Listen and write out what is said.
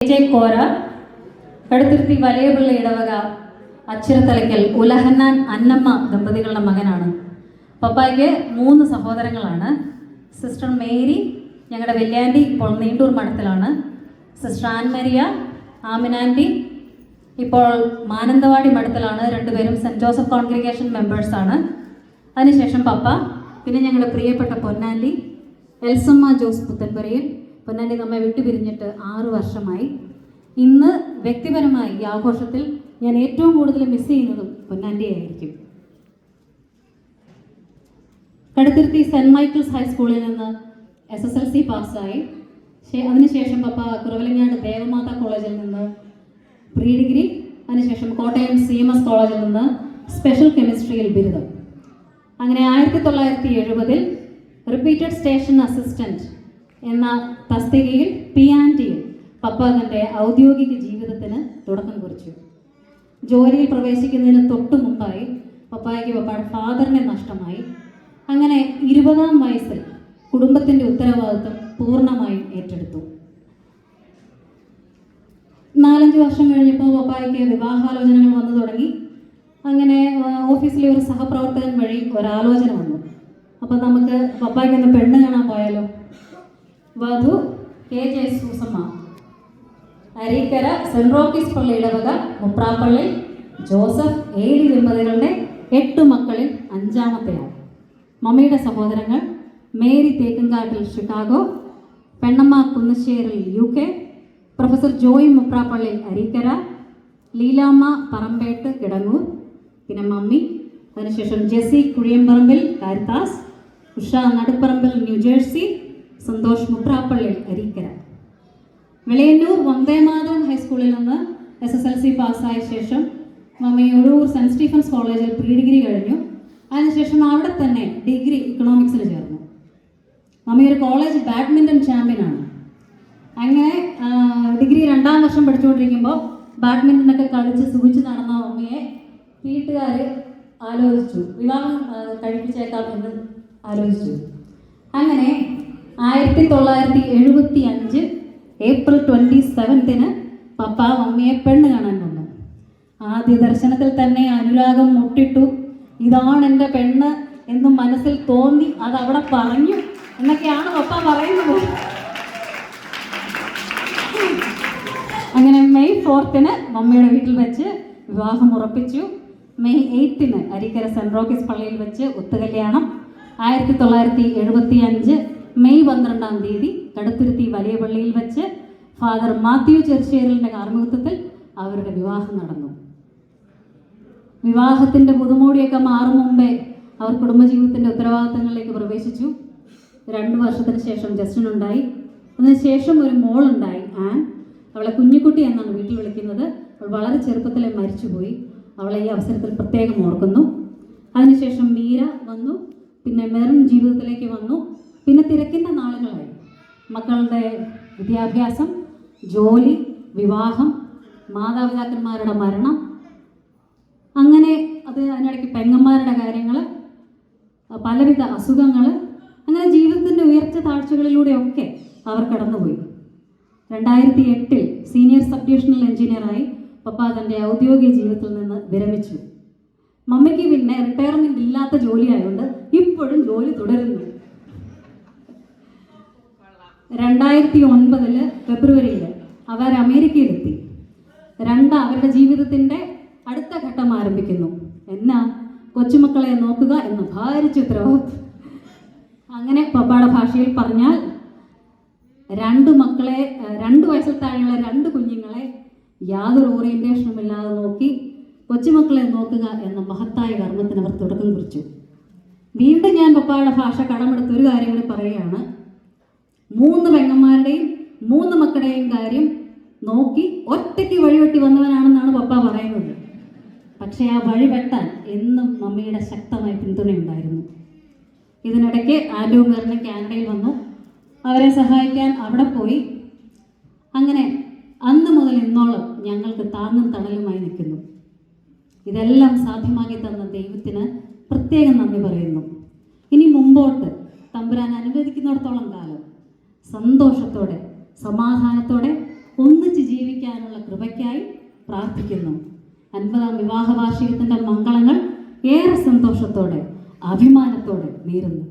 കോര കടുത്തുരുത്തി വലിയപിള്ള ഇടവക അച്ചിറത്തലയ്ക്കൽ ഉലഹന്നാൻ അന്നമ്മ ദമ്പതികളുടെ മകനാണ്. പപ്പായ്ക്ക് 3 സഹോദരങ്ങളാണ്. സിസ്റ്റർ മേരി ഞങ്ങളുടെ വെല്യാൻറ്റി ഇപ്പോൾ നീണ്ടൂർ മഠത്തിലാണ്. സിസ്റ്റർ ആൻമരിയ, ആമിനാൻറ്റി ഇപ്പോൾ മാനന്തവാടി മഠത്തിലാണ്. രണ്ടുപേരും സെൻറ്റ് ജോസഫ് കോൺഗ്രിഗേഷൻ മെമ്പേഴ്സാണ്. അതിനുശേഷം പപ്പ, പിന്നെ ഞങ്ങളുടെ പ്രിയപ്പെട്ട പൊന്നാൻറ്റി എൽസമ്മ ജോസ് പുത്തൻപുരയിൽ. പൊന്നാൻറ്റി നമ്മെ വിട്ടുപിരിഞ്ഞിട്ട് 6 വർഷമായി. ഇന്ന് വ്യക്തിപരമായി ഈ ആഘോഷത്തിൽ ഞാൻ ഏറ്റവും കൂടുതൽ മിസ് ചെയ്യുന്നതും പൊന്നാൻറ്റിയെ ആയിരിക്കും. കടുത്തുരുത്തി സെൻറ്റ് മൈക്കിൾസ് ഹൈസ്കൂളിൽ നിന്ന് SSLC പാസ്സായി. അതിനുശേഷം പപ്പ കുറവലങ്ങാട് ദേവമാതാ കോളേജിൽ നിന്ന് പ്രീ ഡിഗ്രി, അതിനുശേഷം കോട്ടയം CMS കോളേജിൽ നിന്ന് സ്പെഷ്യൽ കെമിസ്ട്രിയിൽ ബിരുദം. അങ്ങനെ 1970 റിപ്പീറ്റഡ് സ്റ്റേഷൻ അസിസ്റ്റൻറ്റ് എന്ന തസ്തികയിൽ P&Tയിൽ പപ്പ തൻ്റെ ഔദ്യോഗിക ജീവിതത്തിന് തുടക്കം കുറിച്ചു. ജോലിയിൽ പ്രവേശിക്കുന്നതിന് തൊട്ടു മുമ്പായി പപ്പായ്ക്ക് പപ്പയുടെ ഫാദറിനെ നഷ്ടമായി. അങ്ങനെ 20-ാം വയസ്സിൽ കുടുംബത്തിൻ്റെ ഉത്തരവാദിത്വം പൂർണ്ണമായും ഏറ്റെടുത്തു. 4-5 വർഷം കഴിഞ്ഞപ്പോൾ പപ്പായ്ക്ക് വിവാഹാലോചനകൾ വന്നു തുടങ്ങി. അങ്ങനെ ഓഫീസിലെ ഒരു സഹപ്രവർത്തകൻ വഴി ഒരാലോചന വന്നു. അപ്പോൾ നമുക്ക് പപ്പായ്ക്കൊന്ന് പെണ്ണ് കാണാൻ പോയാലോ? വധു KJ Susamma, Areekkara saint Rocky's പള്ളി ഇടവക മുപ്രാപ്പള്ളി ജോസഫ് ഏലി ദമ്പതികളുടെ 8 മക്കളിൽ 5-ാമത്തെയാണ്. മമ്മിയുടെ സഹോദരങ്ങൾ Mary Thekkumkattil Chicago, Pennamma Kunnasseril UK, professor Joy Muprappally Areekkara, Leelamma Parampett Kidangoor, പിന്നെ മമ്മി. അതിനുശേഷം Jessy Kuzhiyamparambil Caritas, Usha Naduparambil New Jersey, Santhosh Muprappally Areekkara. Veliyannoor Vande Mataram ഹൈസ്കൂളിൽ നിന്ന് SSLC പാസ്സായ ശേഷം മമ്മി ഒഴൂർ സെൻറ്റ് സ്റ്റീഫൻസ് കോളേജിൽ പ്രീ ഡിഗ്രി കഴിഞ്ഞു. അതിനുശേഷം അവിടെ തന്നെ ഡിഗ്രി ഇക്കണോമിക്സിൽ ചേർന്നു. മമ്മി ഒരു കോളേജ് ബാഡ്മിൻ്റൺ ചാമ്പ്യനാണ്. അങ്ങനെ ഡിഗ്രി 2-ാം വർഷം പഠിച്ചുകൊണ്ടിരിക്കുമ്പോൾ ബാഡ്മിൻ്റനൊക്കെ കളിച്ച് സുഖിച്ച് നടന്ന മമ്മിയെ വീട്ടുകാർ ആലോചിച്ചു, വിവാഹം കഴിപ്പിച്ചേക്കാം എന്ന് ആലോചിച്ചു. അങ്ങനെ 1975 ഏപ്രിൽ 27 പപ്പ മമ്മിയെ പെണ്ണ് കാണാൻ വന്നു. ആദ്യ ദർശനത്തിൽ തന്നെ അനുരാഗം മുട്ടിട്ടു. ഇതാണ് എൻ്റെ പെണ്ണ് എന്നും മനസ്സിൽ തോന്നി, അതവിടെ പറഞ്ഞു എന്നൊക്കെയാണ് പപ്പ പറയുന്നത്. അങ്ങനെ മെയ് 4 മമ്മിയുടെ വീട്ടിൽ വെച്ച് വിവാഹം ഉറപ്പിച്ചു. മെയ് 8 അരീക്കര സെൻറ് റോക്കീസ് പള്ളിയിൽ വെച്ച് ഒത്തുകല്യാണം. 1975 മെയ് 12-ാം തീയതി കടുത്തുരുത്തി വലിയ പള്ളിയിൽ വെച്ച് ഫാദർ മാത്യു ചെർച്ചേരലിൻ്റെ കാർമ്മികത്വത്തിൽ അവരുടെ വിവാഹം നടന്നു. വിവാഹത്തിൻ്റെ പുതുമോടിയൊക്കെ മാറും മുമ്പേ അവർ കുടുംബജീവിതത്തിൻ്റെ ഉത്തരവാദിത്തങ്ങളിലേക്ക് പ്രവേശിച്ചു. 2 വർഷത്തിന് ശേഷം ജസ്റ്റിനുണ്ടായി. അതിനുശേഷം ഒരു മോളുണ്ടായി, ആൻ. അവളെ കുഞ്ഞുകുട്ടി എന്നാണ് വീട്ടിൽ വിളിക്കുന്നത്. അവൾ വളരെ ചെറുപ്പത്തിലെ മരിച്ചുപോയി. അവളെ ഈ അവസരത്തിൽ പ്രത്യേകം ഓർക്കുന്നു. അതിനുശേഷം മീര വന്നു. പിന്നെ മെറിൻ ജീവിതത്തിലേക്ക് വന്നു. പിന്നെ തിരക്കിൻ്റെ നാളുകളായി. മക്കളുടെ വിദ്യാഭ്യാസം, ജോലി, വിവാഹം, മാതാപിതാക്കന്മാരുടെ മരണം, അങ്ങനെ അതിനിടയ്ക്ക് പെങ്ങന്മാരുടെ കാര്യങ്ങൾ, പലവിധ അസുഖങ്ങൾ, അങ്ങനെ ജീവിതത്തിൻ്റെ ഉയർച്ച താഴ്ചകളിലൂടെയൊക്കെ അവർ കടന്നുപോയി. 2008 സീനിയർ സബ് ഡിവിഷണൽ എഞ്ചിനീയറായി പപ്പ തൻ്റെ ഔദ്യോഗിക ജീവിതത്തിൽ നിന്ന് വിരമിച്ചു. മമ്മിക്ക് പിന്നെ റിട്ടയർമെൻറ്റ് ഇല്ലാത്ത ജോലിയായതുകൊണ്ട് ഇപ്പോഴും ജോലി തുടരുന്നു. 2009 ഫെബ്രുവരിയിൽ അവർ അമേരിക്കയിലെത്തി. അവരുടെ ജീവിതത്തിൻ്റെ അടുത്ത ഘട്ടം ആരംഭിക്കുന്നു. എന്നാ കൊച്ചുമക്കളെ നോക്കുക എന്ന ഭാരിച്ച ഉത്തരവാദിത്വം. അങ്ങനെ പപ്പയുടെ ഭാഷയിൽ പറഞ്ഞാൽ 2 മക്കളെ, 2 വയസ്സിൽ താഴെയുള്ള 2 കുഞ്ഞുങ്ങളെ യാതൊരു ഓറിയൻറ്റേഷനും ഇല്ലാതെ നോക്കി കൊച്ചുമക്കളെ നോക്കുക എന്ന മഹത്തായ കർമ്മത്തിന് അവർ തുടക്കം കുറിച്ചു. വീണ്ടും ഞാൻ പപ്പയുടെ ഭാഷ കടമെടുത്ത് ഒരു കാര്യം കൂടി പറയുകയാണ്. 3 പെങ്ങന്മാരുടെയും 3 മക്കളുടെയും കാര്യം നോക്കി ഒറ്റയ്ക്ക് വഴിവെട്ടി വന്നവനാണെന്നാണ് പപ്പ പറയുന്നത്. പക്ഷേ ആ വഴിവെട്ടാൻ എന്നും മമ്മിയുടെ ശക്തമായ പിന്തുണയുണ്ടായിരുന്നു. ഇതിനിടയ്ക്ക് ആൻഡ്രൂ മെറിന് കാനഡയിൽ വന്നു. അവരെ സഹായിക്കാൻ അവിടെ പോയി. അങ്ങനെ അന്ന് മുതൽ ഇന്നോളം ഞങ്ങൾക്ക് താങ്ങും തണലുമായി നിൽക്കുന്നു. ഇതെല്ലാം സാധ്യമാക്കി തന്ന ദൈവത്തിന് പ്രത്യേകം നന്ദി പറയുന്നു. ഇനി മുമ്പോട്ട് തമ്പുരാൻ അനുവദിക്കുന്നിടത്തോളം കാലം സന്തോഷത്തോടെ സമാധാനത്തോടെ ഒന്നിച്ച് ജീവിക്കാനുള്ള കൃപയ്ക്കായി പ്രാർത്ഥിക്കുന്നു. 50-ാം വിവാഹ വാർഷികത്തിൻ്റെ മംഗളങ്ങൾ ഏറെ സന്തോഷത്തോടെ അഭിമാനത്തോടെ നേരുന്നു.